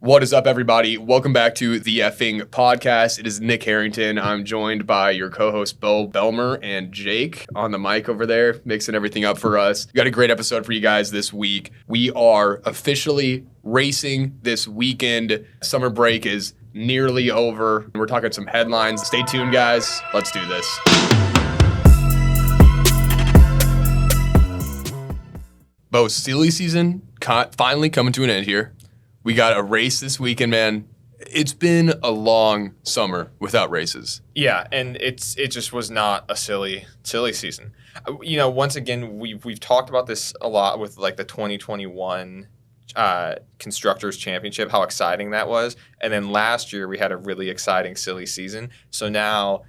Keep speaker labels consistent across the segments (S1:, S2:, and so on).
S1: What is up, everybody? Welcome back to the Effing Podcast. It is Nick Harrington. I'm joined by your co-host, Bo Belmer, and Jake on the mic over there, mixing everything up for us. We got a great episode for you guys this week. We are officially racing this weekend. Summer break is nearly over. We're talking some headlines. Stay tuned, guys. Let's do this. Bo, silly season finally coming to an end here. We got a race this weekend, man. It's been a long summer without races.
S2: Yeah, and it just was not a silly season. Once again, we've talked about this a lot with like the 2021 Constructors Championship, how exciting that was. And then last year we had a really exciting silly season. So now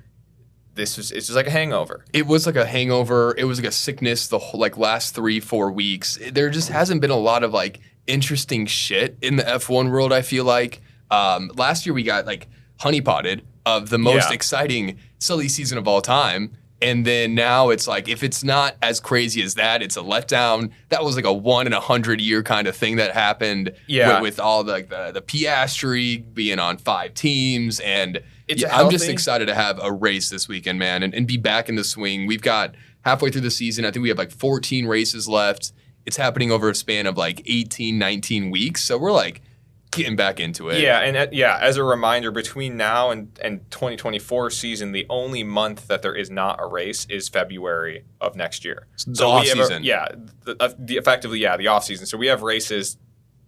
S2: it's just like a hangover.
S1: It was like a hangover. It was like a sickness the whole last 3-4 weeks. There just hasn't been a lot of interesting shit in the F1 world, I feel like. Last year we got honeypotted of the most exciting silly season of all time. And then now it's if it's not as crazy as that, it's a letdown. That was a 1 in 100 year kind of thing that happened with all the Piastri being on 5 teams. And I'm just excited to have a race this weekend, man, and be back in the swing. We've got halfway through the season. I think we have 14 races left. It's happening over a span of 18, 19 weeks. So we're getting back into it.
S2: Yeah, and as a reminder, between now and 2024 season, the only month that there is not a race is February of next year.
S1: The off season.
S2: Effectively, the off season. So we have races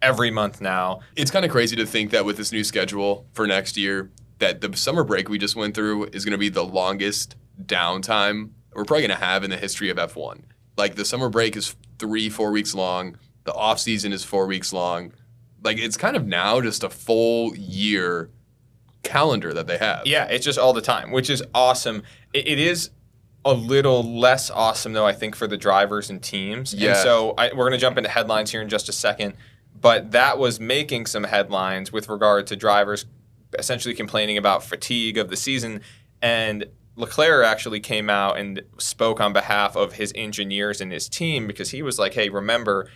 S2: every month now.
S1: It's kind of crazy to think that with this new schedule for next year, that the summer break we just went through is going to be the longest downtime we're probably going to have in the history of F1. The summer break is 3-4 weeks long. The off season is 4 weeks long. It's kind of now just a full year calendar that they have.
S2: Yeah, it's just all the time, which is awesome. It is a little less awesome, though, I think, for the drivers and teams.
S1: Yeah.
S2: And so we're going to jump into headlines here in just a second. But that was making some headlines with regard to drivers essentially complaining about fatigue of the season. And Leclerc actually came out and spoke on behalf of his engineers and his team, because he was like, hey, remember,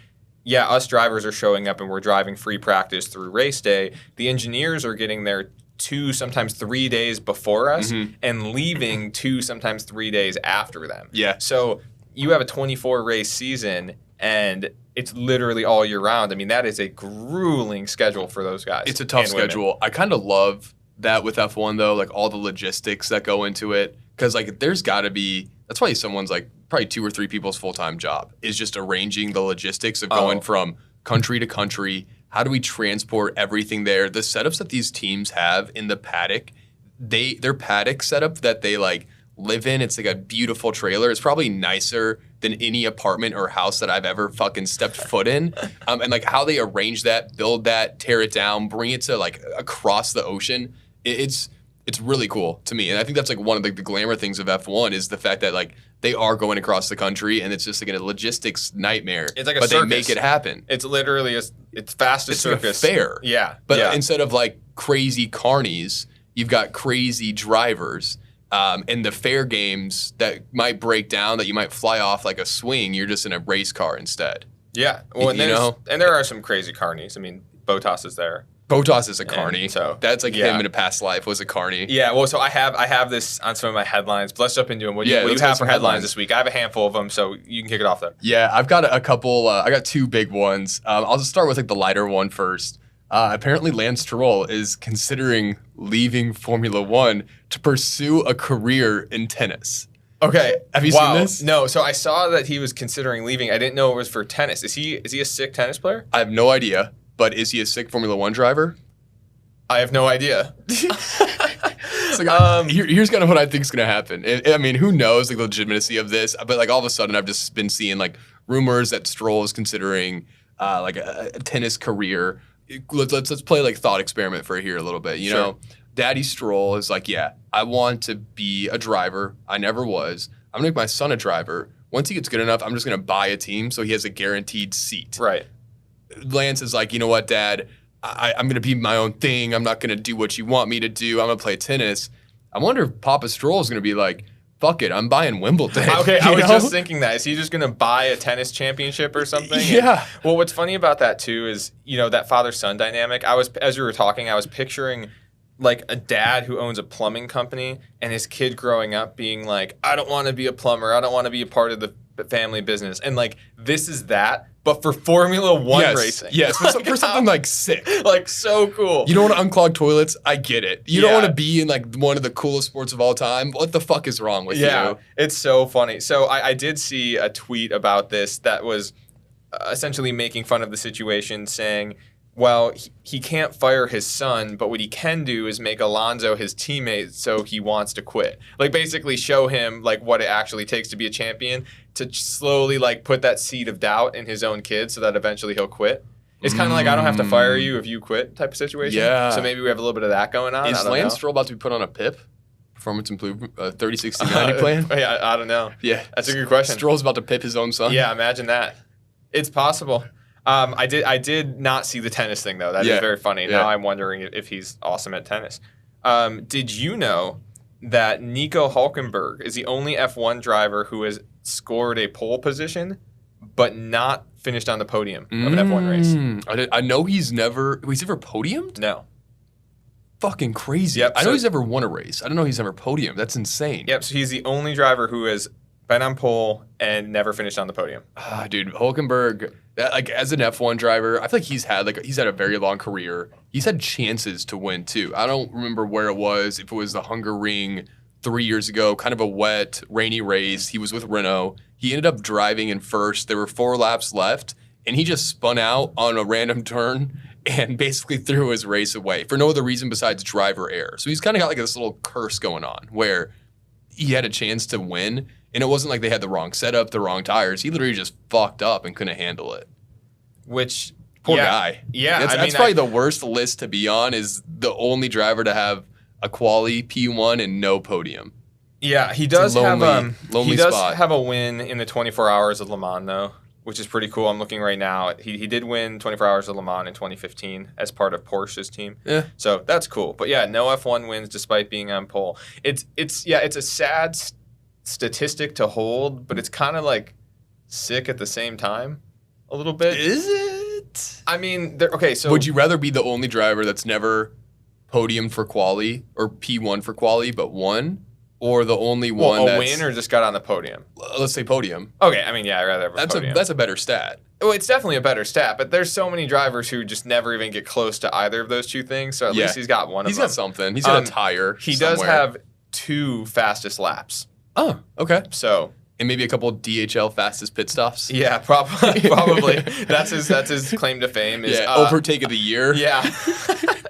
S2: us drivers are showing up and we're driving free practice through race day. The engineers are getting there 2, sometimes 3 days before us and leaving 2, sometimes 3 days after them.
S1: Yeah.
S2: So you have a 24 race season and it's literally all year round. I mean, that is a grueling schedule for those guys.
S1: It's a tough schedule. I kind of love that with F1, though, all the logistics that go into it. Because, there's got to be – that's why someone's, probably 2 or 3 people's full-time job is just arranging the logistics of going from country to country. How do we transport everything there? The setups that these teams have in the paddock, their paddock setup that they, live in, it's a beautiful trailer. It's probably nicer than any apartment or house that I've ever fucking stepped foot in. And, how they arrange that, build that, tear it down, bring it to, across the ocean. It's really cool to me. And I think that's one of the glamour things of F1 is the fact that they are going across the country and it's just a logistics nightmare.
S2: It's like a
S1: but
S2: circus.
S1: They make it happen.
S2: It's literally it's fast as circus.
S1: Fair.
S2: Yeah.
S1: But instead of crazy carnies, you've got crazy drivers. And the fair games that might break down, that you might fly off like a swing, you're just in a race car instead.
S2: Yeah. Well, and there are some crazy carnies. I mean, Bottas is there.
S1: Bottas is a carny.
S2: So
S1: that's him in a past life was a carny.
S2: Yeah, well, so I have this on some of my headlines. But let's jump into them. What do you have for headlines this week? I have a handful of them, so you can kick it off there.
S1: Yeah, I've got a couple. I got 2 big ones. I'll just start with the lighter one first. Apparently, Lance Stroll is considering leaving Formula One to pursue a career in tennis.
S2: Okay,
S1: have you seen this?
S2: No, so I saw that he was considering leaving. I didn't know it was for tennis. Is he a sick tennis player?
S1: I have no idea. But is he a sick Formula One driver?
S2: I have no idea.
S1: Here's kind of what I think is going to happen. I mean, who knows the legitimacy of this? But all of a sudden, I've just been seeing rumors that Stroll is considering a tennis career. Let's play thought experiment for here a little bit. You know, Daddy Stroll is I want to be a driver. I never was. I'm gonna make my son a driver. Once he gets good enough, I'm just gonna buy a team so he has a guaranteed seat.
S2: Right.
S1: Lance is you know what, Dad? I'm going to be my own thing. I'm not going to do what you want me to do. I'm going to play tennis. I wonder if Papa Stroll is going to be fuck it, I'm buying Wimbledon.
S2: Okay, I
S1: You
S2: was
S1: know?
S2: just thinking that. Is he just going to buy a tennis championship or something?
S1: Yeah.
S2: Well, what's funny about that too is, that father-son dynamic. As you were talking, I was picturing like a dad who owns a plumbing company and his kid growing up being like, I don't want to be a plumber. I don't want to be a part of the family business. And like, this is that, but for Formula One racing.
S1: Yes, for something like sick.
S2: Like so cool.
S1: You don't want to unclog toilets? I get it. You don't
S2: Yeah.
S1: want to be in like one of the coolest sports of all time? What the fuck is wrong with you?
S2: It's so funny. So I did see a tweet about this that was essentially making fun of the situation, saying, well, he can't fire his son, but what he can do is make Alonso his teammate so he wants to quit. Like basically show him like what it actually takes to be a champion, to slowly like put that seed of doubt in his own kid so that eventually he'll quit. It's kind of like, I don't have to fire you if you quit type of situation.
S1: Yeah.
S2: So maybe we have a little bit of that going on.
S1: Is
S2: I don't
S1: Lance
S2: know.
S1: Stroll about to be put on a PIP? Performance improvement 30-60-90 plan?
S2: Yeah, I don't know.
S1: Yeah.
S2: That's a good question.
S1: Stroll's about to PIP his own son?
S2: Yeah, imagine that. It's possible. I did not see the tennis thing though. That is very funny.
S1: Yeah.
S2: Now I'm wondering if he's awesome at tennis. Did you know that Nico Hulkenberg is the only F1 driver who has scored a pole position but not finished on the podium of an F1 race?
S1: I know he's never podiumed?
S2: No.
S1: Fucking crazy.
S2: Yep,
S1: I know
S2: so-
S1: he's never won a race. I don't know he's ever podiumed. That's insane.
S2: Yep. So he's the only driver who has been on pole and never finished on the podium.
S1: Dude, Hulkenberg, like as an F1 driver, I feel like he's had a very long career. He's had chances to win too. I don't remember where it was. If it was the Hungaroring 3 years ago, kind of a wet, rainy race. He was with Renault. He ended up driving in first. There were 4 laps left, and he just spun out on a random turn and basically threw his race away for no other reason besides driver error. So he's kind of got like this little curse going on where he had a chance to win, and it wasn't like they had the wrong setup, the wrong tires. He literally just fucked up and couldn't handle it.
S2: Which
S1: Poor guy.
S2: Yeah,
S1: That's probably the worst list to be on, is the only driver to have a quali P1 and no podium.
S2: Yeah, he does
S1: lonely spot.
S2: have a win in the 24 Hours of Le Mans though, which is pretty cool. I'm looking right now. He did win 24 Hours of Le Mans in 2015 as part of Porsche's team.
S1: Yeah.
S2: So that's cool. But yeah, no F1 wins despite being on pole. It's a sad statistic to hold, but it's kind of like sick at the same time a little bit.
S1: Is it?
S2: I mean, okay, so
S1: Would you rather be the only driver that's never podiumed for quali or P1 for quali but won, or the only one
S2: a
S1: that's
S2: win or just got on the podium?
S1: let's say podium?
S2: Okay, I mean, yeah, I'd rather have a podium.
S1: That's a better stat.
S2: Well, it's definitely a better stat, but there's so many drivers who just never even get close to either of those two things. So at least he's got one of
S1: He's
S2: them.
S1: got something. He's got a tire.
S2: He
S1: somewhere.
S2: does have 2 fastest laps.
S1: Oh, okay.
S2: So
S1: And maybe a couple of DHL fastest pit stops.
S2: yeah, probably. That's his claim to fame. Is,
S1: overtake of the year.
S2: Yeah,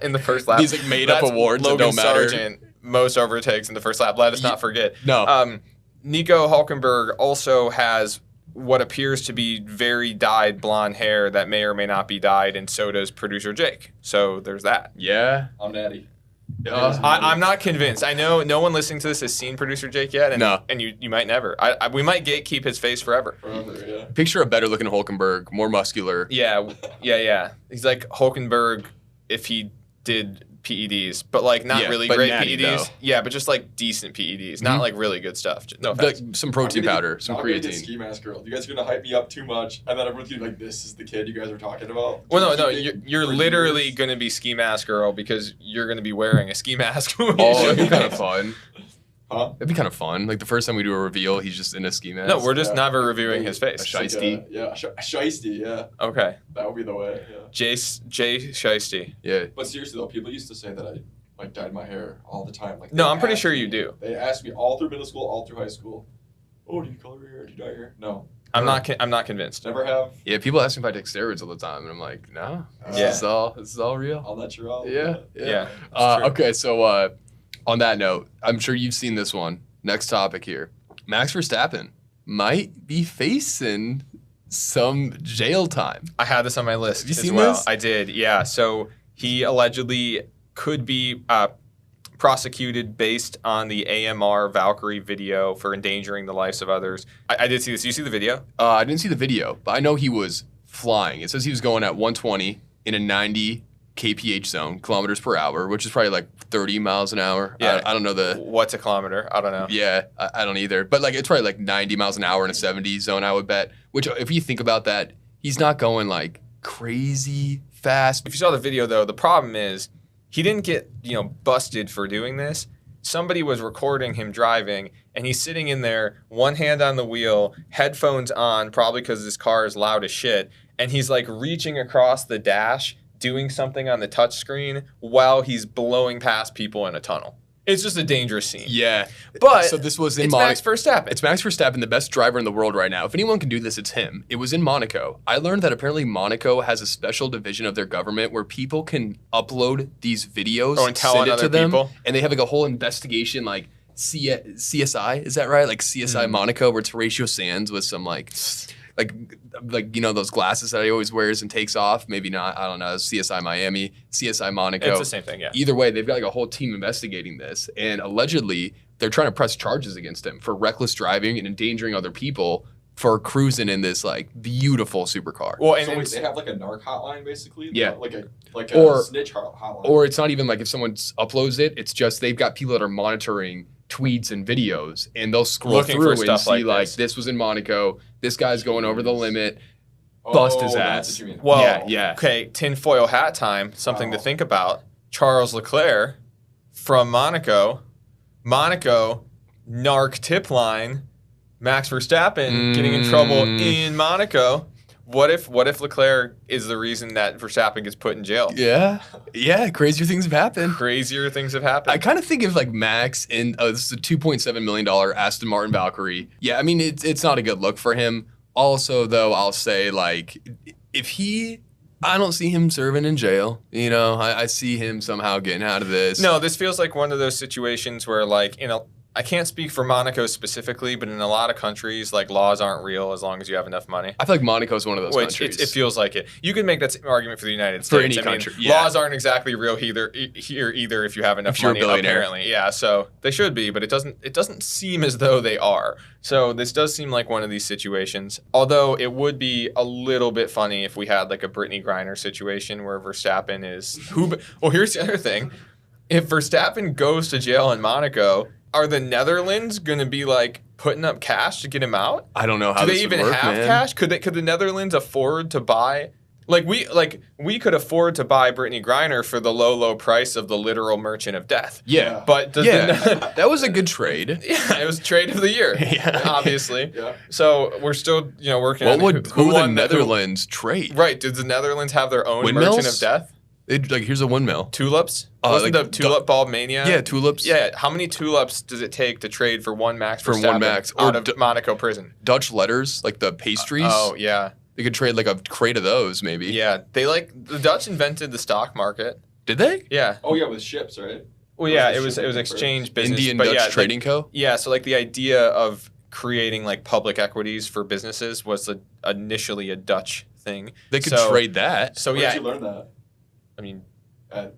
S2: in the first lap.
S1: These like made up
S2: That's
S1: awards
S2: Logan
S1: that don't matter.
S2: Sargent, most overtakes in the first lap. Let us not forget.
S1: No.
S2: Nico Hulkenberg also has what appears to be very dyed blonde hair that may or may not be dyed, and so does producer Jake. So there's that.
S1: Yeah.
S3: I'm natty.
S2: I'm not convinced. I know no one listening to this has seen producer Jake yet, and,
S1: No.
S2: and you might never. We might gatekeep his face forever.
S3: Forever, yeah.
S1: Picture a better looking Hulkenberg, more muscular.
S2: Yeah. He's like Hulkenberg if he did PEDs, but like not
S1: Yeah,
S2: really
S1: but
S2: great
S1: natty,
S2: PEDs.
S1: though.
S2: Yeah, but just like decent PEDs, not like really good stuff. No
S1: Like
S2: offense.
S1: some protein powder, some
S3: I'm gonna get
S1: creatine.
S3: Ski Mask Girl. You guys are gonna hype me up too much, and then everyone's gonna be like, "This is the kid you guys are talking about."
S2: Well, no,
S3: Keeping
S2: you're
S3: for
S2: literally
S3: years.
S2: going to be ski mask girl because you're going to be wearing a ski mask. When you
S1: Oh,
S2: show
S1: it'd be
S2: your
S1: kind of
S2: face.
S1: fun.
S3: Huh?
S1: It'd be kind of fun. Like the first time we do a reveal, he's just in a ski mask.
S2: No, we're just
S3: Yeah.
S2: never reviewing his face.
S1: A
S3: It's like
S1: Shiesty.
S3: Shiesty, yeah.
S2: Okay,
S3: That would be the way, yeah.
S2: Jay Shiesty.
S1: Yeah.
S3: But seriously though, people used to say that I like dyed my hair all the time. Like,
S2: No,
S3: they
S2: I'm pretty
S3: asked
S2: sure
S3: me-
S2: you do.
S3: They asked me all through middle school, all through high school. Oh, do you color your hair? Do you dye your hair? No,
S2: I'm not convinced.
S3: never have.
S1: Yeah, people ask me if I take steroids all the time, and I'm like, no.
S2: Yeah.
S1: This is all real.
S3: I'll let you out.
S1: Yeah.
S2: Yeah. it's true.
S1: Okay, so on that note, I'm sure you've seen this one. Next topic here. Max Verstappen might be facing some jail time.
S2: I had this on my list
S1: Have you
S2: as
S1: seen
S2: well.
S1: this?
S2: I did. Yeah. So he allegedly could be prosecuted based on the AMR Valkyrie video for endangering the lives of others. I did see this. You see the video?
S1: I didn't see the video, but I know he was flying. It says he was going at 120 in a 90 kph zone, kilometers per hour, which is probably like 30 miles an hour.
S2: Yeah.
S1: I don't know the.
S2: What's a kilometer? I don't know.
S1: Yeah, I don't either. But like it's probably like 90 miles an hour in a 70 zone, I would bet. Which, if you think about that, he's not going like crazy fast.
S2: If you saw the video, though, the problem is he didn't get, busted for doing this. Somebody was recording him driving, and he's sitting in there, one hand on the wheel, headphones on, probably because his car is loud as shit, and he's like reaching across the dash, doing something on the touchscreen while he's blowing past people in a tunnel. It's just a dangerous scene.
S1: Yeah,
S2: But
S1: so this was in
S2: it's Max Verstappen.
S1: It's Max Verstappen, the best driver in the world right now. If anyone can do this, it's him. It was in Monaco. I learned that apparently Monaco has a special division of their government where people can upload these videos,
S2: and tell
S1: send
S2: on
S1: it
S2: other
S1: to them,
S2: people.
S1: and they have like a whole investigation, like CSI. Is that right? Like CSI Monaco, where it's Horatio Sands with some like those glasses that he always wears and takes off. Maybe not. I don't know. CSI Miami, CSI Monaco.
S2: It's the same thing, yeah.
S1: Either way, they've got like a whole team investigating this, and allegedly they're trying to press charges against him for reckless driving and endangering other people for cruising in this like beautiful supercar.
S2: Well, and
S3: So wait,
S2: it's,
S3: they have like a narc hotline basically?
S1: Yeah.
S3: Like a
S1: Or-
S3: snitch hotline.
S1: Or it's not even like if someone uploads it, it's just they've got people that are monitoring tweets and videos, and they'll scroll
S2: Looking for
S1: through and
S2: stuff
S1: see
S2: like this.
S1: this was in Monaco, this guy's going over the limit. bust his
S3: that's
S1: ass.
S3: what you mean.
S2: well,
S1: Yeah.
S2: okay, tinfoil hat time, something to
S3: Wow.
S2: think about. Charles Leclerc from Monaco, narc tip line, Max Verstappen getting in trouble in Monaco. What if Leclerc is the reason that Verstappen gets put in jail?
S1: Yeah, crazier things have happened.
S2: Crazier things have happened.
S1: I kind of think of like Max and this is a $2.7 million Aston Martin Valkyrie. Yeah, I mean it's not a good look for him. Also, though, I'll say like I don't see him serving in jail. I see him somehow getting out of this.
S2: No, this feels like one of those situations where, like, I can't speak for Monaco specifically, but in a lot of countries, like, laws aren't real as long as you have enough money.
S1: I feel like Monaco's one of those
S2: Which
S1: countries.
S2: it feels like it. You can make that same argument for the United
S1: For
S2: States.
S1: any country, yeah.
S2: Laws aren't exactly real here either if you have enough
S1: If you're a
S2: money.
S1: billionaire.
S2: Apparently, yeah. So they should be, but it doesn't seem as though they are. So this does seem like one of these situations. Although it would be a little bit funny if we had like a Brittany Griner situation where Verstappen is Well, here's the other thing: if Verstappen goes to jail in Monaco, are the Netherlands going to be like putting up cash to get him out?
S1: I don't know how
S2: Do
S1: this
S2: they
S1: would
S2: even
S1: work,
S2: have
S1: man.
S2: cash? Could the Netherlands afford to buy? We could afford to buy Brittany Griner for the low price of the literal Merchant of Death.
S1: Yeah.
S2: But does the,
S1: That was a good trade.
S2: yeah, it was trade of the year,
S1: Yeah.
S2: obviously.
S3: Yeah.
S2: So we're still working
S1: What
S2: on
S1: would
S2: who
S1: the
S2: won
S1: Netherlands trade?
S2: Right? Did the Netherlands have their own
S1: Windmills?
S2: Merchant of Death?
S1: Here's a windmill.
S2: Tulips? Wasn't
S1: like
S2: the tulip bulb mania?
S1: Yeah, tulips.
S2: Yeah. How many tulips does it take to trade for one Max
S1: For one
S2: Verstappen
S1: Max.
S2: out
S1: Or
S2: of Monaco prison?
S1: Dutch letters, like the pastries.
S2: Oh yeah.
S1: They could trade like a crate of those, maybe.
S2: Yeah, the Dutch invented the stock market.
S1: Did they?
S2: Yeah.
S3: Oh yeah, with ships, right?
S2: Well, yeah,
S3: Those
S2: it was
S3: shipping
S2: exchange
S3: first.
S2: business.
S1: Indian
S2: but
S1: Dutch
S2: yeah,
S1: Trading Co.
S2: Yeah, so like the idea of creating like public equities for businesses was initially a Dutch thing.
S1: They could
S2: So-
S1: trade that.
S2: So
S3: Where
S2: yeah,
S3: did you learn that?
S2: I mean,
S3: At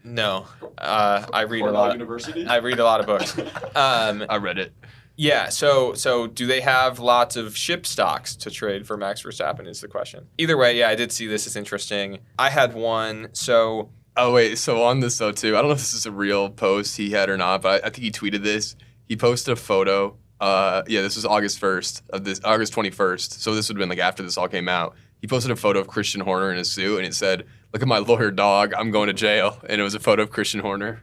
S2: no, I read a
S3: Cornell
S2: lot.
S3: University.
S2: I read a lot of books.
S1: I read it.
S2: Yeah, so do they have lots of ship stocks to trade for Max Verstappen is the question. Either way, yeah, I did see this. It's interesting. I had one, so
S1: Oh wait, so on this though too, I don't know if this is a real post he had or not, but I think he tweeted this. He posted a photo. This was August 21st. So this would have been like after this all came out. He posted a photo of Christian Horner in his suit, and it said, "Look at my lawyer dog. I'm going to jail." And it was a photo of Christian Horner.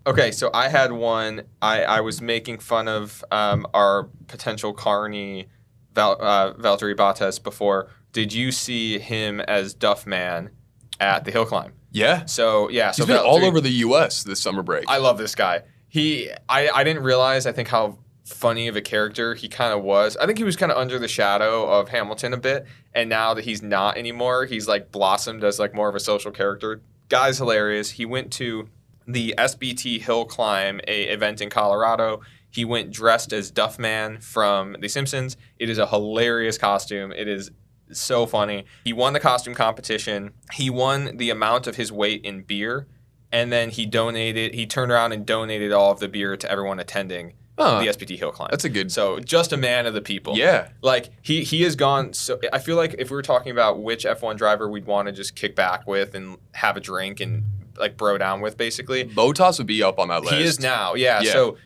S2: okay, so I had one. I was making fun of our potential Carney Valtteri Bottas before. Did you see him as Duff Man at the hill climb?
S1: Yeah,
S2: So yeah,
S1: he's
S2: so
S1: been all
S2: Valtteri-
S1: over the U.S. this summer break.
S2: I love this guy. I didn't realize, I think, how funny of a character he kind of was. I think he was kind of under the shadow of Hamilton a bit, and now that he's not anymore, he's like blossomed as like more of a social character. Guy's hilarious. He went to the SBT Hill Climb, a event in Colorado. He went dressed as Duffman from The Simpsons. It is a hilarious costume. It is so funny. He won the costume competition. He won the amount of his weight in beer. And then he turned around and donated all of the beer to everyone attending the SPT hill climb.
S1: That's a good.
S2: So just a man of the people.
S1: Yeah.
S2: Like he has gone. So I feel like if we were talking about which F1 driver we'd want to just kick back with and have a drink and like bro down with, basically,
S1: Bottas would be up on that list.
S2: he is now. Yeah. So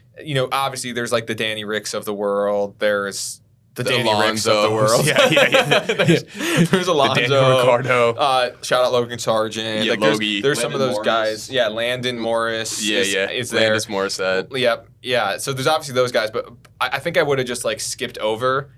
S2: obviously there's like the Danny Ricks of the world. There's the Danny Ricks of the world.
S1: Yeah.
S2: there's Alonso.
S1: The Daniel Ricciardo.
S2: Shout out Logan Sargent.
S1: Yeah,
S2: like
S1: Logie.
S2: there's some of
S3: Landon
S2: those
S3: Morris.
S2: guys. Yeah, Landon Morris. Is there.
S1: Landis Morissette.
S2: Yep. Yeah. So there's obviously those guys, but I think I would have just like skipped over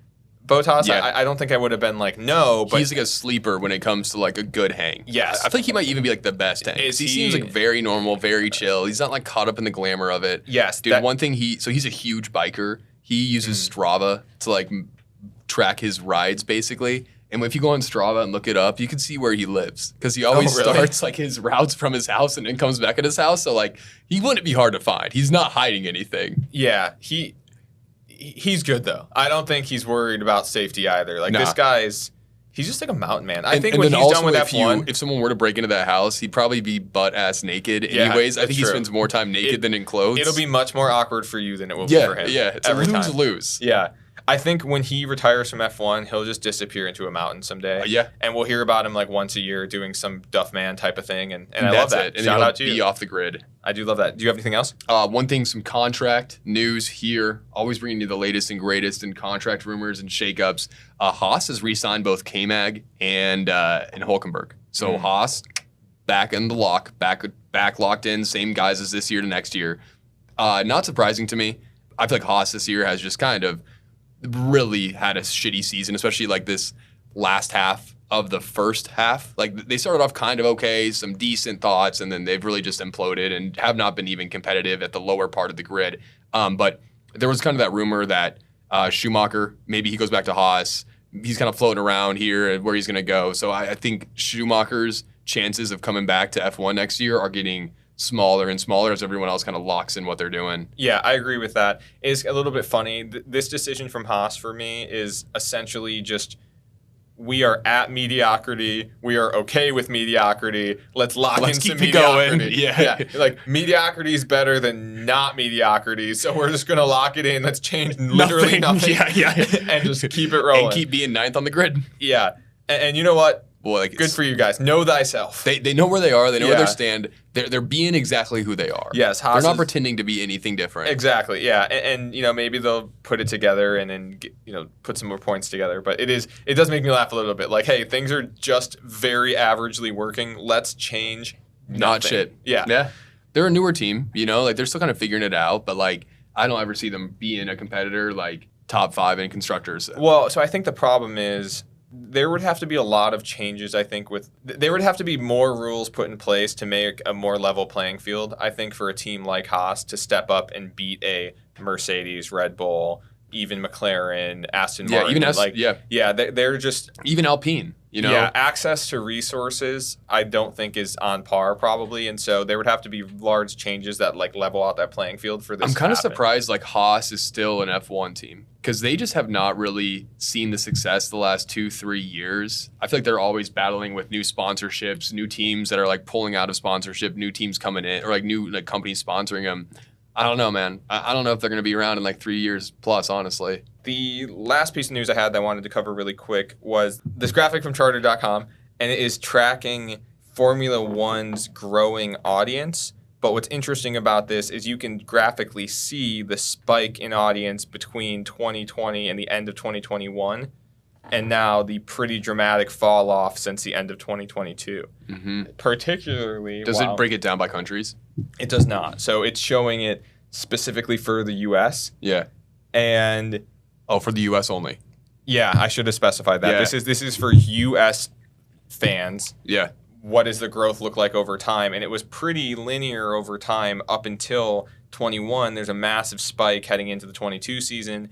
S2: Bottas.
S1: Yeah.
S2: I don't think I would have been like, no, but
S1: He's like a sleeper when it comes to like a good hang.
S2: Yes.
S1: I think he might even be like the best hang.
S2: Is
S1: He
S2: he-
S1: seems like very normal, very chill. He's not like caught up in the glamour of it.
S2: yes,
S1: Dude,
S2: that-
S1: one thing he's a huge biker. He uses Strava to like track his rides basically. And if you go on Strava and look it up, you can see where he lives because he always
S2: really?
S1: starts like his routes from his house and then comes back at his house. So like he wouldn't be hard to find. He's not hiding anything.
S2: yeah, he's good though. I don't think he's worried about safety either. Like
S1: Nah.
S2: this guy's, he's just like a mountain man. I
S1: And-
S2: think
S1: and
S2: when
S1: then
S2: he's
S1: also
S2: done with
S1: if
S2: F1,
S1: if someone were to break into that house, he'd probably be butt ass naked
S2: Yeah,
S1: anyways. I
S2: that's
S1: think he
S2: true.
S1: spends more time naked than in clothes.
S2: it'll be much more awkward for you than it will be
S1: yeah,
S2: for him.
S1: yeah. It's
S2: every
S1: a
S2: time.
S1: lose-lose.
S2: Yeah. I think when he retires from F1, he'll just disappear into a mountain someday.
S1: Yeah.
S2: And we'll hear about him like once a year doing some Duff Man type of thing. And I love
S1: that's
S2: that.
S1: it. And
S2: Shout
S1: he'll
S2: out to
S1: be
S2: you.
S1: off the grid.
S2: I do love that. Do you have anything else?
S1: One thing, some contract news here. Always bringing you the latest and greatest in contract rumors and shakeups. Haas has re-signed both K-Mag and Hulkenberg. So Haas back in the lock, back locked in, same guys as this year to next year. Not surprising to me. I feel like Haas this year has just kind of really had a shitty season, especially like this last half of the first half. Like they started off kind of okay, some decent thoughts, and then they've really just imploded and have not been even competitive at the lower part of the grid. But there was kind of that rumor that Schumacher, maybe he goes back to Haas. He's kind of floating around here and where he's going to go. So I think Schumacher's chances of coming back to F1 next year are getting smaller and smaller as everyone else kind of locks in what they're doing.
S2: Yeah, I agree with that. It's a little bit funny. This decision from Haas for me is essentially just we are at mediocrity. We are okay with mediocrity. Let's lock
S1: Let's
S2: in
S1: keep
S2: some
S1: it going.
S2: mediocrity.
S1: Yeah.
S2: Like mediocrity is better than not mediocrity. So we're just gonna lock it in. Let's change literally nothing.
S1: Yeah.
S2: And just keep it rolling.
S1: And keep being ninth on the grid.
S2: Yeah. And you know what?
S1: Boy, like
S2: Good for you guys. Know thyself.
S1: They know where they are. They know where
S2: Yeah.
S1: they stand. They're being exactly who they are.
S2: Yes,
S1: They're
S2: Haas
S1: not
S2: is-
S1: pretending to be anything different.
S2: Exactly. Yeah, and maybe they'll put it together and then put some more points together. But it does make me laugh a little bit. Like, hey, things are just very averagely working. Let's change.
S1: Not
S2: nothing.
S1: shit.
S2: Yeah.
S1: They're a newer team. Like they're still kind of figuring it out. But like I don't ever see them being a competitor like top 5 in constructors.
S2: Well, so I think the problem is there would have to be a lot of changes. I think there would have to be more rules put in place to make a more level playing field. I think for a team like Haas to step up and beat a Mercedes, Red Bull, even McLaren, Aston Martin. They're just
S1: even Alpine.
S2: Yeah, access to resources I don't think is on par probably, and so there would have to be large changes that like level out that playing field for this.
S1: I'm kind of
S2: happen.
S1: surprised like Haas is still an F1 team because they just have not really seen the success the last 2-3 years. I feel like they're always battling with new sponsorships, new teams that are like pulling out of sponsorship, new teams coming in, or like new like companies sponsoring them. I don't know, man. I don't know if they're going to be around in like 3 years plus, honestly.
S2: The last piece of news I had that I wanted to cover really quick was this graphic from Charter.com, and it is tracking Formula One's growing audience. But what's interesting about this is you can graphically see the spike in audience between 2020 and the end of 2021, and now the pretty dramatic fall off since the end of 2022.
S1: Mm-hmm.
S2: Particularly,
S1: Does it break it down by countries?
S2: It does not. So it's showing it specifically for the U.S.
S1: Yeah.
S2: and
S1: Oh, for the U.S. only.
S2: yeah, I should have specified that.
S1: Yeah.
S2: This is for U.S. fans.
S1: Yeah.
S2: What does the growth look like over time? And it was pretty linear over time up until 21. There's a massive spike heading into the 22 season,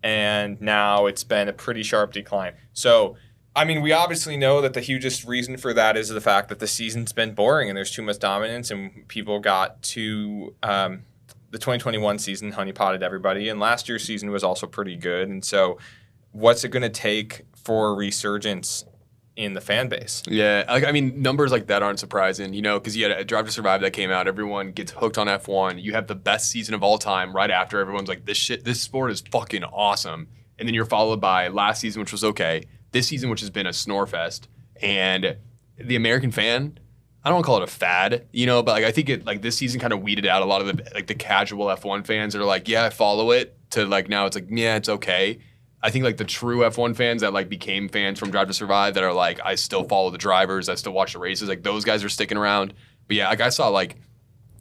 S2: and now it's been a pretty sharp decline. So, I mean, we obviously know that the hugest reason for that is the fact that the season's been boring and there's too much dominance, and people got to the 2021 season honeypotted everybody, and last year's season was also pretty good. And so, what's it going to take for resurgence in the fan base.
S1: Yeah, like I mean, numbers like that aren't surprising, because you had a Drive to Survive that came out. Everyone gets hooked on F1. You have the best season of all time right after. Everyone's like, this sport is fucking awesome. And then you're followed by last season, which was okay. This season, which has been a snore fest. And the American fan, I don't want to call it a fad, but like I think this season kind of weeded out a lot of the casual F1 fans that are like, yeah, I follow it, to like now it's like, yeah, it's okay. I think like the true F1 fans that like became fans from Drive to Survive that are like, I still follow the drivers, I still watch the races, like those guys are sticking around. But yeah, like I saw like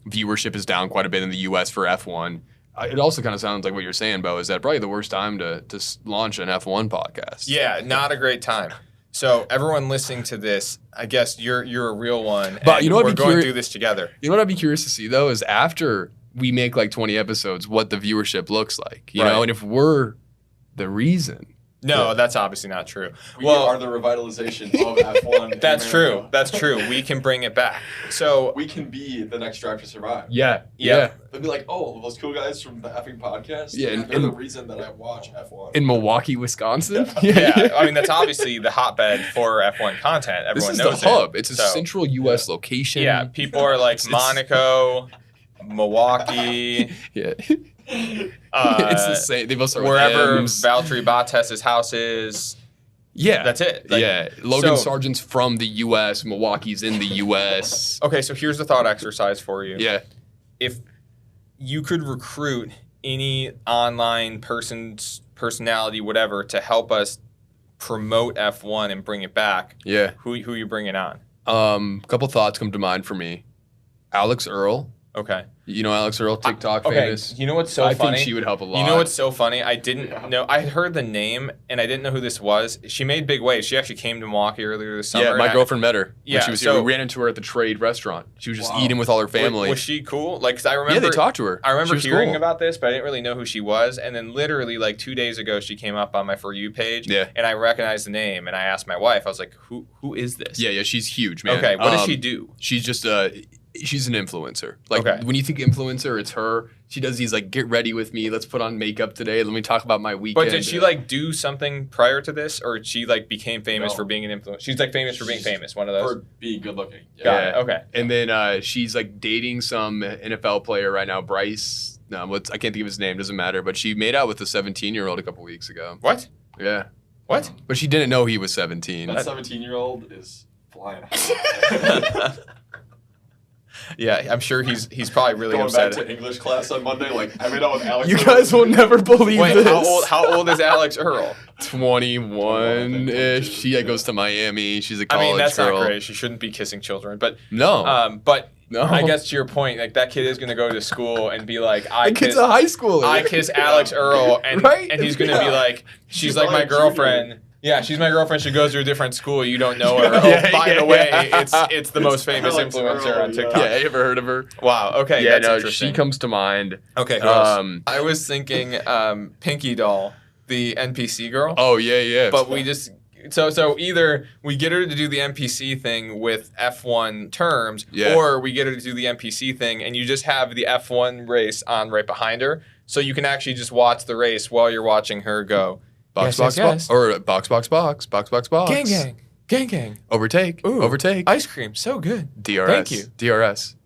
S1: viewership is down quite a bit in the US for F1. It also kind of sounds like what you're saying, Bo, is that probably the worst time to launch an F1 podcast.
S2: Yeah, not a great time. So everyone listening to this, I guess you're a real one.
S1: But
S2: and
S1: you know what?
S2: We're going through this together.
S1: You know what I'd be curious to see though is after we make like 20 episodes, what the viewership looks like. You know, and if we're the reason.
S2: No, that's obviously not true.
S3: We are the revitalization of F1.
S2: That's true. That's true. We can bring it back. So
S3: we can be the next Drive to Survive.
S1: Yeah.
S3: They'll be like, oh, those cool guys from the effing podcast.
S1: Yeah,
S3: they're the reason that I watch F1.
S1: In Milwaukee, Wisconsin.
S2: Yeah. I mean, that's obviously the hotbed for F1 content. Everyone knows
S1: the hub. It's a central U.S. location.
S2: Yeah. People are like Monaco, Milwaukee.
S1: Yeah. It's the same. They both start
S2: wherever
S1: with M's.
S2: Valtteri Bottas's house is.
S1: Yeah.
S2: That's it.
S1: Logan Sargent's from the U.S. Milwaukee's in the U.S.
S2: Okay, so here's the thought exercise for you.
S1: Yeah.
S2: If you could recruit any online personality, whatever, to help us promote F1 and bring it back, who are you bringing on?
S1: A couple thoughts come to mind for me. Alex Earl.
S2: Okay.
S1: You know Alex Earl, TikTok famous.
S2: You know what's so funny?
S1: I think she would help a lot.
S2: You know what's so funny? I didn't know. I had heard the name, and I didn't know who this was. She made big waves. She actually came to Milwaukee earlier this summer.
S1: Yeah, my girlfriend met her when she was here.
S2: So
S1: we ran into her at the Trade restaurant. She was just eating with all her family.
S2: Was she cool? Like, 'cause I remember.
S1: Yeah, they talked to her.
S2: I remember hearing about this, but I didn't really know who she was. And then literally, like 2 days ago, she came up on my For You page.
S1: Yeah.
S2: And I recognized the name, and I asked my wife. I was like, "Who is this?"
S1: Yeah, she's huge, man.
S2: Okay, what does she do?
S1: She's just she's an influencer. Like
S2: Okay.
S1: when you think influencer, it's her. She does these like, get ready with me. Let's put on makeup today. Let me talk about my weekend.
S2: But did she like do something prior to this, or she like became famous for being an influencer? She's like famous for being famous. One of those.
S3: For being good looking.
S2: Got it. Okay.
S1: And then she's like dating some NFL player right now, Bryce. No, I can't think of his name. Doesn't matter. But she made out with a 17-year-old a couple weeks ago.
S2: What?
S1: Yeah.
S2: What?
S1: But she didn't know he was 17.
S3: That 17-year-old is flying high.
S2: Yeah, I'm sure he's probably really
S3: Going
S2: upset.
S3: back to English class on Monday, like I made out with Alex.
S1: You guys will never believe
S2: Wait,
S1: this.
S2: how old is Alex Earl?
S1: 21-ish. She goes to Miami. She's a college girl.
S2: I mean, that's not great. She shouldn't be kissing children. But
S1: no.
S2: But
S1: no.
S2: I guess to your point, like that kid is going to go to school and be like,
S1: the kid's a high schooler.
S2: I kiss Alex Earl, and and he's going to be like, she's like my girlfriend. Yeah, she's my girlfriend. She goes to a different school. You don't know her. By the way, it's the most famous
S3: Alex
S2: influencer
S3: Earl,
S2: on TikTok.
S1: Yeah, you ever heard of her?
S2: Wow. Okay.
S1: Yeah,
S2: that's interesting.
S1: she comes to mind.
S2: Okay. Who else? I was thinking Pinky Doll, the NPC girl.
S1: Oh yeah.
S2: But we just so either we get her to do the NPC thing with F1 terms, or we get her to do the NPC thing, and you just have the F1 race on right behind her, so you can actually just watch the race while you're watching her go.
S1: Box. Gang,
S2: gang.
S1: Overtake.
S2: Ooh,
S1: overtake.
S2: Ice cream, so good.
S1: DRS.
S2: Thank you.
S1: DRS.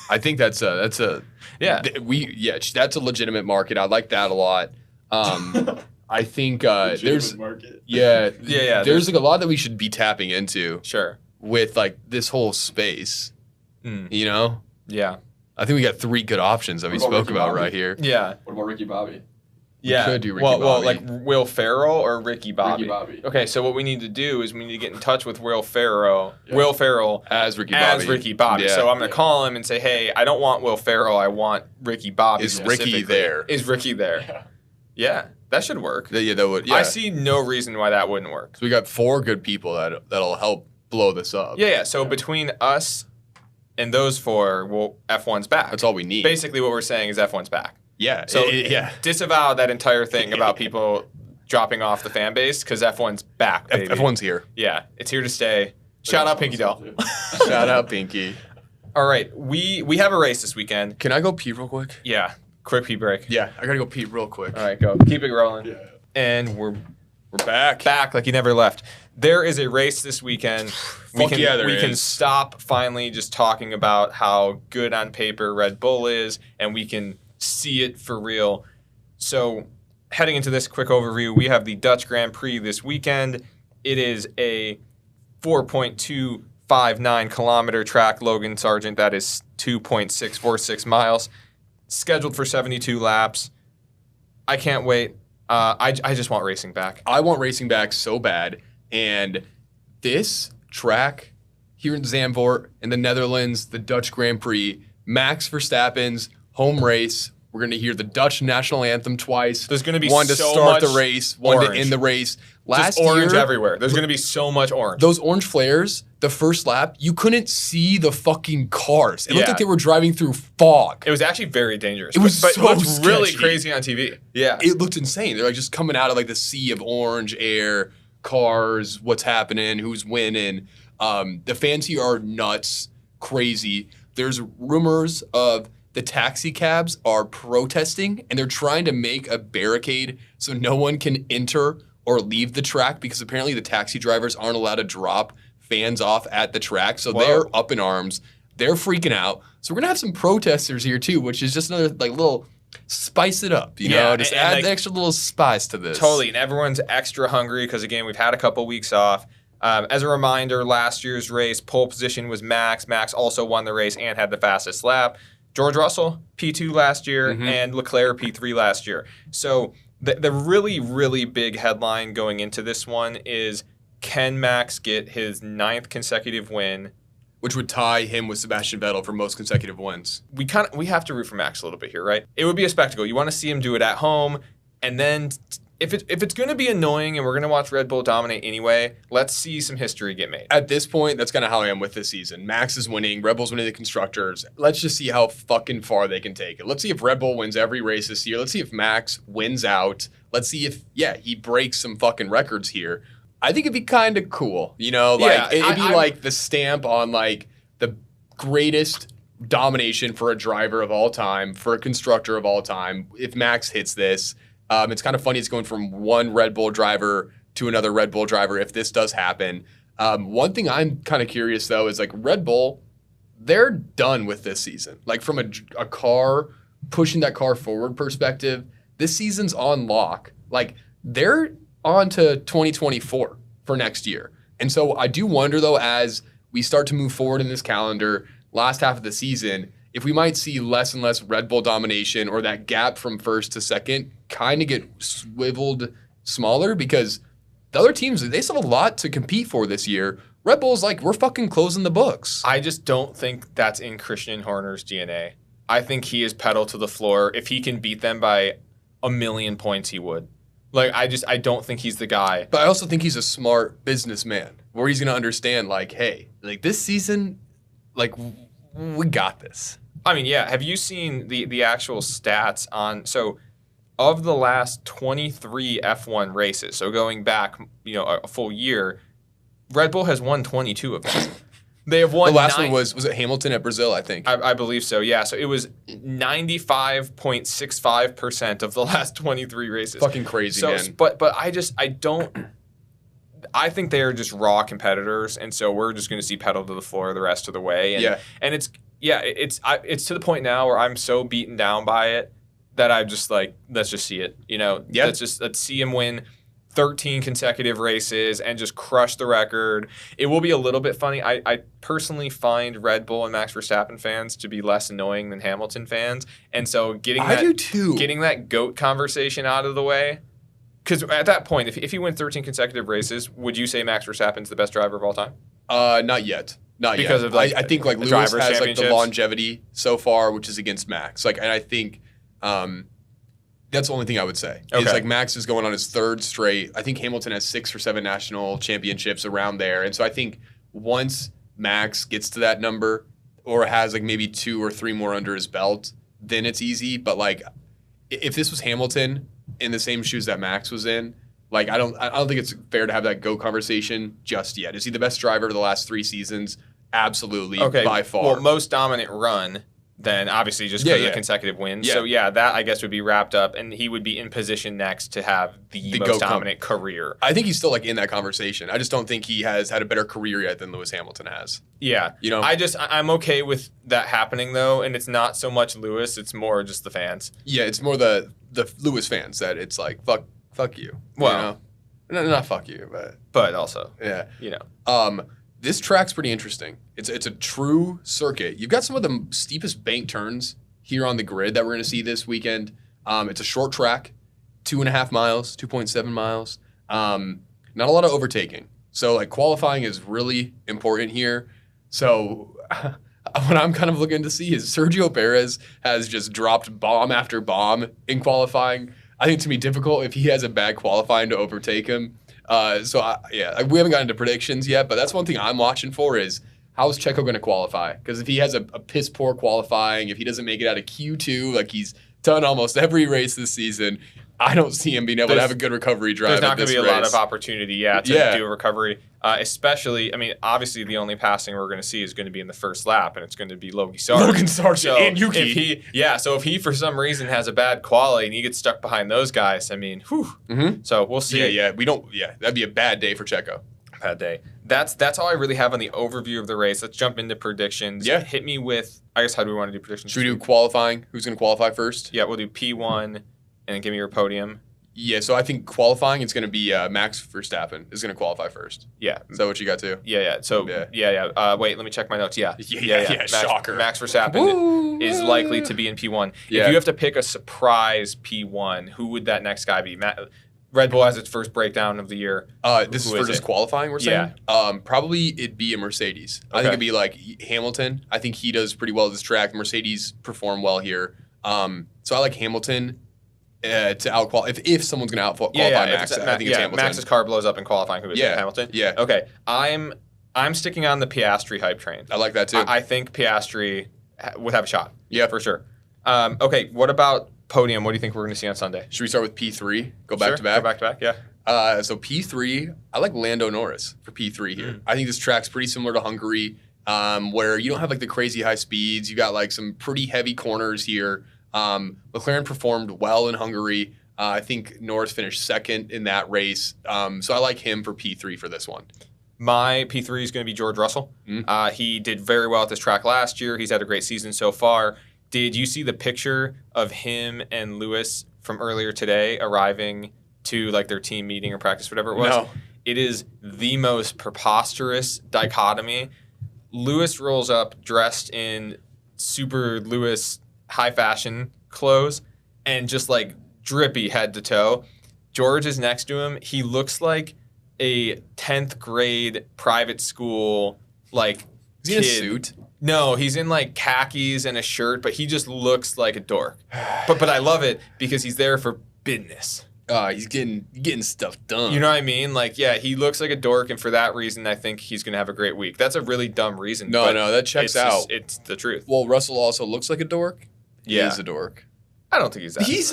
S1: I think that's a that's a legitimate market. I like that a lot. I think there's
S3: market.
S1: There's like a lot that we should be tapping into.
S2: Sure.
S1: With like this whole space. You know?
S2: Yeah.
S1: I think we got 3 good options that we spoke about right here.
S2: Yeah.
S3: What about Ricky Bobby?
S2: Yeah.
S1: Could do Ricky Bobby.
S2: Well, like Will Ferrell or Ricky Bobby?
S3: Ricky Bobby.
S2: Okay, so what we need to do is we need to get in touch with Will Ferrell. Yeah. Will Ferrell
S1: as Ricky Bobby.
S2: Yeah. So I'm gonna call him and say, hey, I don't want Will Ferrell. I want Ricky Bobby.
S1: Is Ricky there?
S2: Is Ricky there? Yeah. That should work.
S1: Yeah, that would. Yeah.
S2: I see no reason why that wouldn't work.
S1: So we got 4 good people that'll help blow this up.
S2: Yeah. So between us and those 4, well, F1's back.
S1: That's all we need.
S2: Basically, what we're saying is F1's back.
S1: Yeah.
S2: So disavow that entire thing about people dropping off the fan base because F1's back, baby.
S1: F1's here.
S2: Yeah, it's here to stay. Shout out Pinky Doll.
S1: Shout out Pinky.
S2: All right, we have a race this weekend.
S1: Can I go pee real quick?
S2: Yeah, quick pee break.
S1: Yeah, I gotta go pee real quick.
S2: All right, go. Keep it rolling.
S3: Yeah.
S2: And we're
S1: back.
S2: Back like you never left. there is a race this weekend.
S1: Fuck yeah, there
S2: we can
S1: is.
S2: stop finally just talking about how good on paper Red Bull is, and we can see it for real. So heading into this quick overview, we have the Dutch Grand Prix this weekend. It is a 4.259 kilometer track, Logan Sargent. That is 2.646 miles. Scheduled for 72 laps. I can't wait. I just want racing back.
S1: I want racing back so bad. And this track here in Zandvoort in the Netherlands, the Dutch Grand Prix, Max Verstappen's home race. We're going to hear the Dutch national anthem twice.
S2: There's going to be
S1: one to
S2: so
S1: start
S2: much
S1: the race, one
S2: orange.
S1: to end the race.
S2: Just orange everywhere. There's going to be so much orange.
S1: Those orange flares, the first lap, you couldn't see the fucking cars. It looked
S2: Yeah.
S1: like they were driving through fog.
S2: It was actually very dangerous.
S1: It was
S2: but
S1: so
S2: it looked really
S1: sketchy.
S2: crazy on TV. Yeah.
S1: It looked insane. They're like just coming out of like the sea of orange air, cars, what's happening, who's winning. The fans here are nuts, crazy. There's rumors of the taxi cabs are protesting and they're trying to make a barricade so no one can enter or leave the track because apparently the taxi drivers aren't allowed to drop fans off at the track. So
S2: Whoa.
S1: they're up in arms. They're freaking out. So we're going to have some protesters here too, which is just another like little spice it up, you know, just
S2: and
S1: add
S2: like,
S1: the extra little spice to this.
S2: Totally. And everyone's extra hungry because, again, we've had a couple weeks off. As a reminder, last year's race, pole position was Max. Max also won the race and had the fastest lap. George Russell, P2 last year, and Leclerc, P3 last year. So the really, really big headline going into this one is, can Max get his 9th consecutive win?
S1: Which would tie him with Sebastian Vettel for most consecutive wins.
S2: We have to root for Max a little bit here, right? It would be a spectacle. You want to see him do it at home, and then if it's going to be annoying and we're going to watch Red Bull dominate anyway, let's see some history get made.
S1: At this point, that's kind of how I am with this season. Max is winning, Red Bull's winning the constructors. Let's just see how fucking far they can take it. Let's see if Red Bull wins every race this year. Let's see if Max wins out. Let's see if, he breaks some fucking records here. I think it'd be kind of cool, you know? Like, it'd be like the stamp on, like, the greatest domination for a driver of all time, for a constructor of all time. If Max hits this, it's kind of funny. It's going from one Red Bull driver to another Red Bull driver if this does happen. One thing I'm kind of curious, though, is like Red Bull, they're done with this season. Like from a car, pushing that car forward perspective, this season's on lock. Like they're on to 2024 for next year. And so I do wonder, though, as we start to move forward in this calendar, last half of the season, if we might see less and less Red Bull domination or that gap from first to second kind of get swiveled smaller because the other teams, they still have a lot to compete for this year. Red Bull's like, we're fucking closing the books.
S2: I just don't think that's in Christian Horner's DNA. I think he is pedal to the floor. If he can beat them by 1,000,000 points, he would. Like, I don't think he's the guy.
S1: But I also think he's a smart businessman where he's going to understand, like, hey, like this season, like we got this.
S2: I mean, yeah. Have you seen the actual stats on? So, of the last 23 F1 races, so going back, a full year, Red Bull has won 22 of them. They have won.
S1: The last one was it Hamilton at Brazil, I think.
S2: I believe so. Yeah. So it was 95.65% of the last 23 races.
S1: Fucking crazy, man.
S2: But I don't. I think they are just raw competitors, and so we're just going to see pedal to the floor the rest of the way. And, and it's to the point now where I'm so beaten down by it that I'm just like, let's just see it. Let's see him win 13 consecutive races and just crush the record. It will be a little bit funny. I personally find Red Bull and Max Verstappen fans to be less annoying than Hamilton fans, and so getting that GOAT conversation out of the way. Because at that point, if you win 13 consecutive races, would you say Max Verstappen's the best driver of all time?
S1: Not yet.
S2: Because
S1: yet.
S2: of like
S1: I think like
S2: the
S1: Lewis
S2: drivers'
S1: has like the
S2: championships?
S1: longevity so far, which is against Max. Like, and I think that's the only thing I would say.
S2: Okay.
S1: Is like Max is going on his third straight. I think Hamilton has 6 or 7 national championships around there, and so I think once Max gets to that number or has like maybe 2 or 3 more under his belt, then it's easy. But like, if this was Hamilton in the same shoes that Max was in, like I don't think it's fair to have that GOAT conversation just yet. Is he the best driver of the last 3 seasons? Absolutely, by far.
S2: Well, most dominant run, then obviously just because of the
S1: Yeah.
S2: consecutive wins.
S1: Yeah.
S2: So yeah, that I guess would be wrapped up, and he would be in position next to have the most dominant career.
S1: I think he's still like in that conversation. I just don't think he has had a better career yet than Lewis Hamilton has.
S2: Yeah,
S1: You know?
S2: I'm okay with that happening though, and it's not so much Lewis; it's more just the fans.
S1: Yeah, it's more the Lewis fans that it's like fuck you.
S2: Well,
S1: you know? No, not fuck you,
S2: but also,
S1: yeah.
S2: you know,
S1: This track's pretty interesting. It's a true circuit. You've got some of the steepest bank turns here on the grid that we're going to see this weekend. It's a short track, 2.5 miles, 2.7 miles. Not a lot of overtaking. So like qualifying is really important here. So what I'm kind of looking to see is Sergio Perez has just dropped bomb after bomb in qualifying. I think it's going to be difficult if he has a bad qualifying to overtake him. We haven't gotten into predictions yet, but that's one thing I'm watching for is how is Checo going to qualify? Because if he has a piss poor qualifying, if he doesn't make it out of Q2, like he's done almost every race this season, I don't see him being able to have a good recovery drive.
S2: There's not
S1: going to
S2: be a lot of opportunity, to do a recovery. Especially, I mean, obviously the only passing we're going to see is going to be in the first lap, and it's going to be Logan Sargent.
S1: And Yuki.
S2: So if he for some reason has a bad quality and he gets stuck behind those guys, I mean, whew.
S1: Mm-hmm.
S2: So we'll see.
S1: That'd be a bad day for Checo.
S2: Bad day. That's all I really have on the overview of the race. Let's jump into predictions.
S1: Yeah.
S2: Hit me with, I guess, how do we want to do predictions?
S1: Should we do qualifying? Who's going to qualify first?
S2: Yeah, we'll do P1 and give me your podium.
S1: Yeah, so I think qualifying, it's going to be Max Verstappen is going to qualify first.
S2: Yeah.
S1: Is that what you got too?
S2: Yeah. So, yeah. Wait, let me check my notes. Yeah.
S1: Shocker.
S2: Max Verstappen is likely to be in P1.
S1: Yeah.
S2: If you have to pick a surprise P1, who would that next guy be? Red Bull has its first breakdown of the year.
S1: This is
S2: Who
S1: for
S2: is
S1: just
S2: it?
S1: qualifying, we're saying? Probably it'd be a Mercedes. I think
S2: Okay.
S1: it'd be like Hamilton. I think he does pretty well at this track. Mercedes perform well here. So I like Hamilton to out-qualify. If someone's going to out-qualify Max, I think it's Hamilton.
S2: Max's car blows up in qualifying. Who is it? Hamilton?
S1: Yeah.
S2: Okay. I'm sticking on the Piastri hype train.
S1: I like that too.
S2: I think Piastri would have a shot.
S1: Yeah.
S2: For sure. Okay, what about podium? What do you think we're going to see on Sunday?
S1: Should we start with P3? Go back
S2: Sure,
S1: to back?
S2: Go back to back, yeah.
S1: So P3, I like Lando Norris for P3 here. I think this track's pretty similar to Hungary, where you don't have like the crazy high speeds. You got like some pretty heavy corners here. McLaren performed well in Hungary. I think Norris finished second in that race. So I like him for P3 for this one.
S2: My P3 is going to be George Russell. He did very well at this track last year. He's had a great season so far. Did you see the picture of him and Lewis from earlier today arriving to like their team meeting or practice, whatever it was?
S1: No.
S2: It is the most preposterous dichotomy. Lewis rolls up dressed in super Lewis high fashion clothes and just like drippy head to toe. George is next to him. He looks like a 10th grade private school like
S1: Is he in a
S2: kid.
S1: suit?
S2: No, he's in like khakis and a shirt, but he just looks like a dork. But I love it because he's there for business.
S1: He's getting stuff done.
S2: You know what I mean? Like, yeah, he looks like a dork, and for that reason, I think he's going to have a great week. That's a really dumb reason.
S1: No,
S2: but
S1: that checks
S2: it's just-
S1: out.
S2: it's the truth.
S1: Well, Russell also looks like a dork. He
S2: Yeah.
S1: is a dork.
S2: I don't think he's that.
S1: He's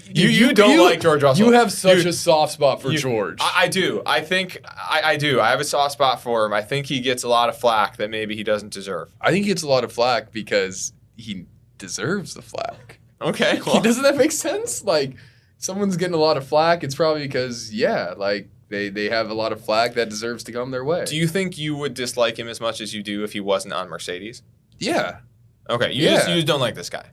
S2: You don't like George Russell.
S1: You have such
S2: You-
S1: a soft spot for
S2: you-
S1: George.
S2: I do. I think I do. I have a soft spot for him. I think he gets a lot of flack that maybe he doesn't deserve.
S1: I think he gets a lot of flack because he deserves the flack.
S2: Okay. Well,
S1: Doesn't that make sense? Like, someone's getting a lot of flack, it's probably because, they have a lot of flack that deserves to come their way.
S2: do you think you would dislike him as much as you do if he wasn't on Mercedes?
S1: Yeah.
S2: Okay. You just don't like this guy.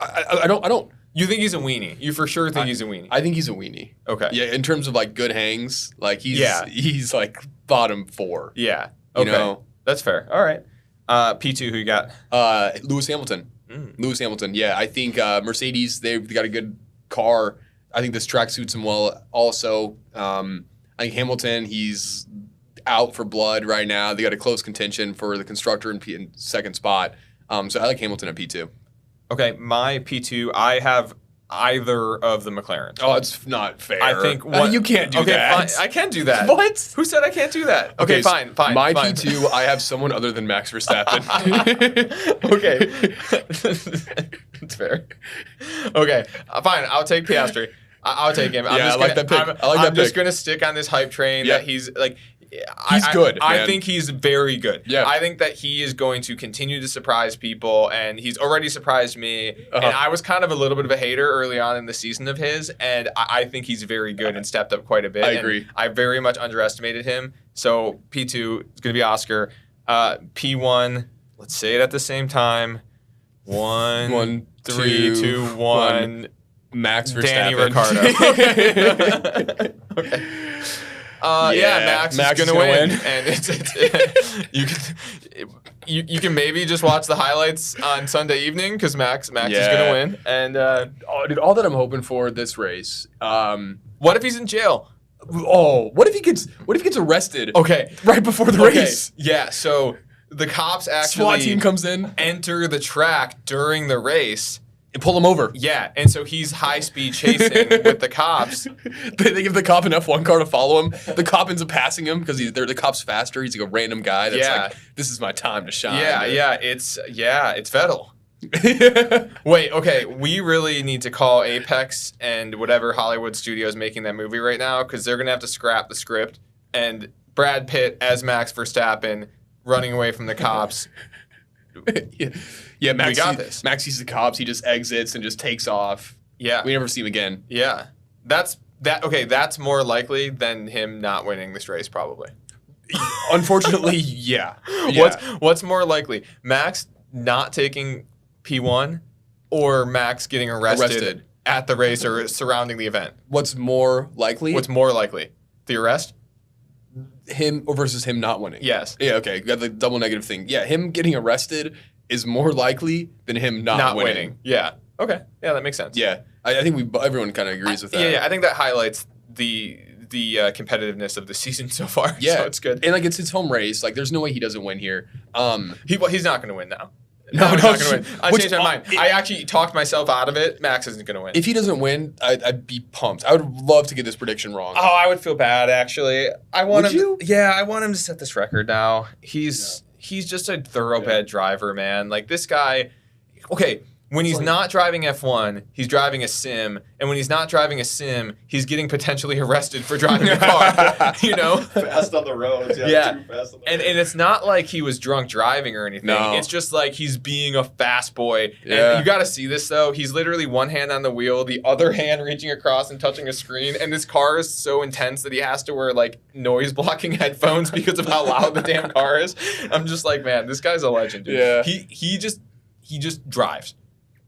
S1: I don't.
S2: You think he's a weenie. You for sure think he's a weenie.
S1: I think he's a weenie.
S2: Okay.
S1: Yeah, in terms of like good hangs, like
S2: Yeah.
S1: he's like bottom 4.
S2: Yeah.
S1: You
S2: Okay.
S1: know?
S2: That's fair. All right. P2, who you got?
S1: Lewis Hamilton. Lewis Hamilton. Yeah, I think Mercedes, they've got a good car. I think this track suits him well. Also, I think Hamilton, he's out for blood right now. They got a close contention for the constructor in second spot. So I like Hamilton at P2.
S2: Okay, my P2, I have either of the McLarens.
S1: Oh, it's not fair.
S2: I think
S1: you can't do that.
S2: Fine. I can do that.
S1: What?
S2: Who said I can't do that? Okay, fine.
S1: My
S2: fine.
S1: P2, I have someone other than Max Verstappen.
S2: Okay. That's fair. Okay, fine. I'll take Piastri. I'll take him.
S1: I like that pick.
S2: I'm
S1: I like that
S2: just
S1: pick.
S2: going to stick on this hype train
S1: Yeah.
S2: that he's like,
S1: He's good,
S2: I
S1: man.
S2: think he's very good.
S1: Yeah.
S2: I think that he is going to continue to surprise people, and he's already surprised me.
S1: Uh-huh.
S2: And I was kind of a little bit of a hater early on in the season of his, and I think he's very good and stepped up quite a bit.
S1: I
S2: and
S1: agree.
S2: I very much underestimated him. So P2 is going to be Oscar. P1, let's say it at the same time. 1, 3, 2, 1.
S1: Max Verstappen.
S2: Danny Ricciardo. Okay. Max is gonna win, and it's you can maybe just watch the highlights on Sunday evening because Max is gonna win. And
S1: dude, all that I'm hoping for this race.
S2: what if he's in jail?
S1: What if he gets arrested?
S2: Okay,
S1: right before the race.
S2: Yeah, so the cops actually
S1: SWAT team comes in
S2: enter the track during the race.
S1: and pull him over.
S2: Yeah, and so he's high speed chasing with the cops.
S1: They give the cop an F1 car to follow him. The cop ends up passing him because the cop's faster. He's like a random guy that's like, this is my time to shine.
S2: It's Vettel. Wait, okay, we really need to call Apex and whatever Hollywood studio is making that movie right now because they're going to have to scrap the script and Brad Pitt as Max Verstappen running away from the cops.
S1: Yeah, Max,
S2: we got this.
S1: Max sees the cops. He just exits and just takes off.
S2: Yeah.
S1: We never see him again.
S2: Yeah. That's more likely than him not winning this race probably.
S1: Unfortunately, yeah.
S2: What's more likely? Max not taking P1 or Max getting arrested at the race or surrounding the event?
S1: What's more likely?
S2: What's more likely? The arrest?
S1: Him versus him not winning?
S2: Yes.
S1: Yeah, okay. You got the double negative thing. Yeah, him getting arrested is more likely than him not winning.
S2: Yeah. Okay. Yeah, that makes sense.
S1: Yeah. I think everyone kind of agrees with that.
S2: Yeah, I think that highlights the competitiveness of the season so far.
S1: Yeah.
S2: So it's good.
S1: And like it's his home race. Like there's no way he doesn't win here.
S2: He's not going to win now.
S1: No,
S2: he's not going to win. I
S1: which-
S2: changed my mind. I actually talked myself out of it. Max isn't going to win.
S1: If he doesn't win, I'd be pumped. I would love to get this prediction wrong.
S2: Oh, I would feel bad actually. I want
S1: Would
S2: him.
S1: you?
S2: Yeah, I want him to set this record now. He's just a thoroughbred driver, man. Like this guy. Okay, when he's not driving F1, he's driving a sim, and when he's not driving a sim, he's getting potentially arrested for driving a car. You know.
S3: Fast on the roads.
S2: Yeah.
S3: Too fast on the
S2: And it's not like he was drunk driving or anything.
S1: No.
S2: It's just like he's being a fast boy.
S1: Yeah.
S2: And you got to see this, though. He's literally one hand on the wheel, the other hand reaching across and touching a screen. And this car is so intense that he has to wear, like, noise-blocking headphones because of how loud the damn car is. I'm just like, man, this guy's a legend, dude.
S1: Yeah.
S2: He just drives.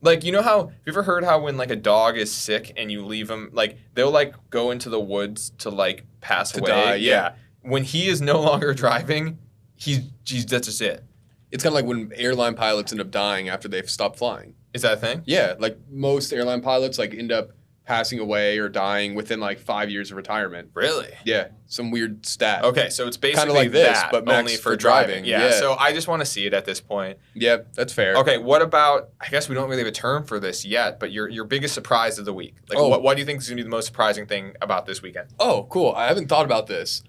S2: Like, you know how, have you ever heard how when, like, a dog is sick and you leave him, like, they'll, like, go into the woods to, like, pass away?
S1: die, yeah.
S2: When he is no longer driving, that's just it.
S1: It's kind of like when airline pilots end up dying after they've stopped flying.
S2: Is that a thing?
S1: Yeah, like most airline pilots like end up passing away or dying within like 5 years of retirement.
S2: Really?
S1: Yeah, some weird stat.
S2: Okay, so it's basically
S1: like this,
S2: that,
S1: but Max
S2: only for
S1: for
S2: driving.
S1: driving.
S2: Yeah,
S1: Yeah.
S2: so I just want to see it at this point.
S1: Yeah, that's fair.
S2: Okay, what about, I guess we don't really have a term for this yet, but your biggest surprise of the week. Like,
S1: Oh.
S2: what do you think is going to be the most surprising thing about this weekend?
S1: Oh, cool. I haven't thought about this.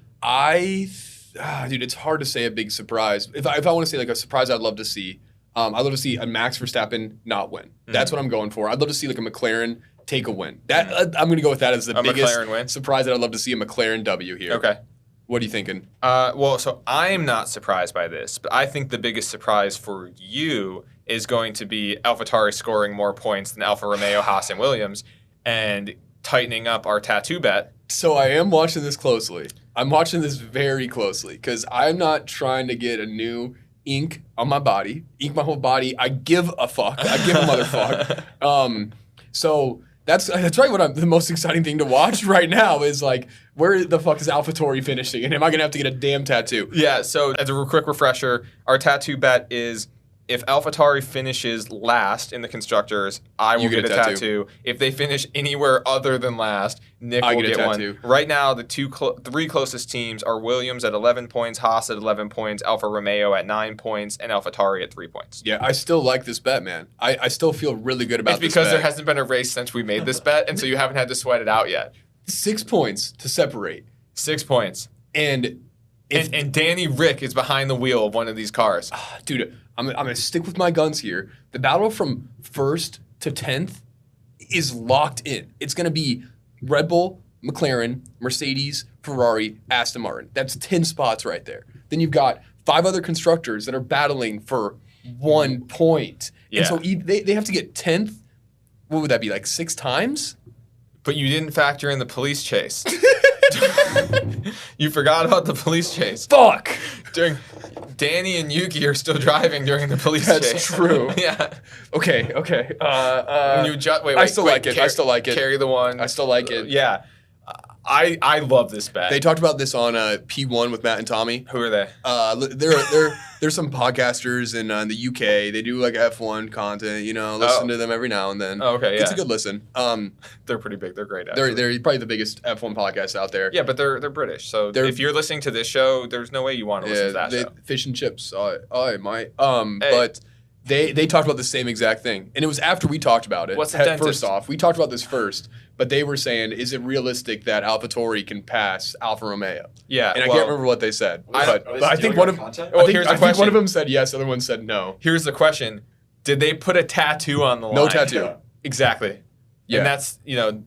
S1: Dude, it's hard to say a big surprise. If I want to say like a surprise I'd love to see, I'd love to see a Max Verstappen not win. That's what I'm going for. I'd love to see like a McLaren take a win. I'm going to go with that as the biggest
S2: McLaren win?
S1: surprise that I'd love to see a McLaren W here.
S2: Okay.
S1: What are you thinking?
S2: So I'm not surprised by this, but I think the biggest surprise for you is going to be AlphaTauri scoring more points than Alfa Romeo, Haas, and Williams, and tightening up our tattoo bet.
S1: So I am watching this closely. I'm watching this very closely because I'm not trying to get a new ink on my body, ink my whole body. I give a fuck. I give a motherfuck. So that's right. The most exciting thing to watch right now is like, where the fuck is AlphaTauri finishing, and am I gonna have to get a damn tattoo?
S2: Yeah. So as a quick refresher, our tattoo bet is if AlphaTauri finishes last in the constructors, I will
S1: You
S2: get a tattoo. If they finish anywhere other than last, Nick
S1: I
S2: will
S1: get a
S2: get one.
S1: tattoo.
S2: Right now, the three closest teams are Williams at 11 points, Haas at 11 points, Alfa Romeo at 9 points, and AlphaTauri at 3 points.
S1: Yeah, I still like this bet, man. I still feel really good about
S2: It's
S1: this
S2: because
S1: bet.
S2: there hasn't been a race since we made this bet, and so you haven't had to sweat it out yet.
S1: 6 points to separate,
S2: 6 points.
S1: and if
S2: And Danny Rick is behind the wheel of one of these cars.
S1: dude, I'm gonna stick with my guns here. The battle from 1st to 10th is locked in. It's gonna be Red Bull, McLaren, Mercedes, Ferrari, Aston Martin. That's 10 spots right there. Then you've got 5 other constructors that are battling for 1 point.
S2: Yeah.
S1: And so they have to get 10th. What would that be, like 6 times?
S2: But you didn't factor in the police chase. You forgot about the police chase.
S1: Fuck!
S2: Danny and Yuki are still driving during the police
S1: That's
S2: chase.
S1: true.
S2: Yeah.
S1: Okay.
S2: When you wait,
S1: I still like it. I still like it.
S2: Carry the one.
S1: I still like it.
S2: Yeah. I love this bet.
S1: They talked about this on P1 with Matt and Tommy.
S2: Who are they?
S1: There's some podcasters in the UK. They do like F1 content. Listen to them every now and then.
S2: Oh, okay, yeah.
S1: It's a good listen.
S2: They're pretty big. They're great.
S1: They're probably the biggest F1 podcast out there.
S2: Yeah, but they're British. So if you're listening to this show, there's no way you want to listen to that show.
S1: Fish and chips. I might.
S2: Hey.
S1: But they talked about the same exact thing, and it was after we talked about it.
S2: What's the dentist?
S1: First off, we talked about this first, but they were saying, is it realistic that AlphaTauri can pass Alfa Romeo?
S2: Yeah,
S1: And I can't remember what they said,
S3: Are
S1: but
S3: they
S1: I think
S3: stealing
S1: one
S3: our
S1: of
S3: content?
S2: Well,
S1: I
S2: here's the
S1: think one
S2: question.
S1: of them said yes, the other one said no.
S2: Here's the question: did they put a tattoo on the line?
S1: No tattoo.
S3: Yeah.
S2: Exactly.
S1: Yeah.
S2: And that's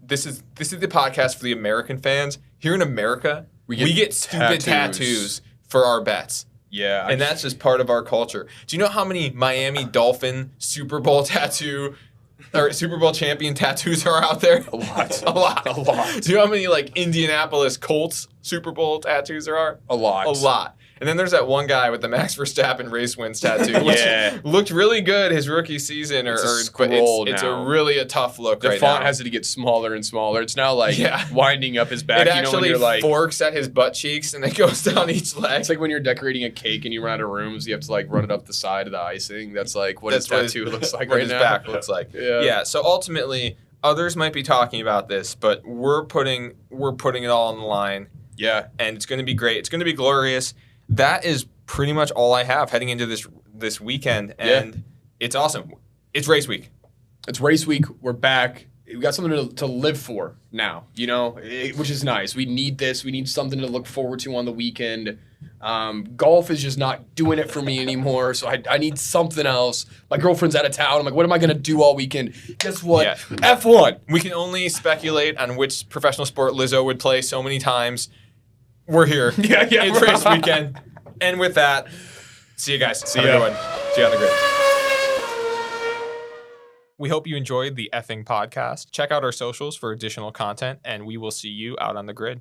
S2: this is the podcast for the American fans. Here in America, we get stupid tattoos for our bets.
S1: Yeah,
S2: And that's just part of our culture. Do you know how many Miami Dolphin Super Bowl tattoo or Super Bowl champion tattoos are out there?
S1: a lot.
S2: A lot.
S1: A lot.
S2: Do you know how many like Indianapolis Colts Super Bowl tattoos there are?
S1: A lot.
S2: A lot. And then there's that one guy with the Max Verstappen race wins tattoo, which
S1: Yeah.
S2: looked really good his rookie season.
S1: It's a
S2: But
S1: scroll
S2: it's
S1: now.
S2: really a tough look
S1: The
S2: right
S1: font
S2: now.
S1: has to get smaller and smaller. It's now like
S2: Yeah.
S1: winding up his back.
S2: It
S1: When
S2: actually
S1: you're like,
S2: forks at his butt cheeks and it goes down each leg.
S1: it's like when you're decorating a cake and you run out of rooms, you have to like run it up the side of the icing. That's like what
S2: That's
S1: his
S2: what
S1: tattoo looks like
S2: what
S1: right
S2: his
S1: now.
S2: back looks like.
S1: Yeah.
S2: So ultimately, others might be talking about this, but we're putting it all on the line,
S1: Yeah.
S2: and it's going to be great. It's going to be glorious. That is pretty much all I have heading into this weekend, and it's awesome. It's race week.
S1: It's race week. We're back. We got something to live for now, which is nice. We need this. We need something to look forward to on the weekend. Golf is just not doing it for me anymore, so I need something else. My girlfriend's out of town. I'm like, what am I going to do all weekend? Guess what?
S2: Yeah.
S1: F1.
S2: We can only speculate on which professional sport Lizzo would play so many times. We're here.
S1: Yeah.
S2: It's race weekend. And with that, see you guys. Have a
S1: ya.
S2: good one. See you on the grid. We hope you enjoyed the effing podcast. Check out our socials for additional content, and we will see you out on the grid.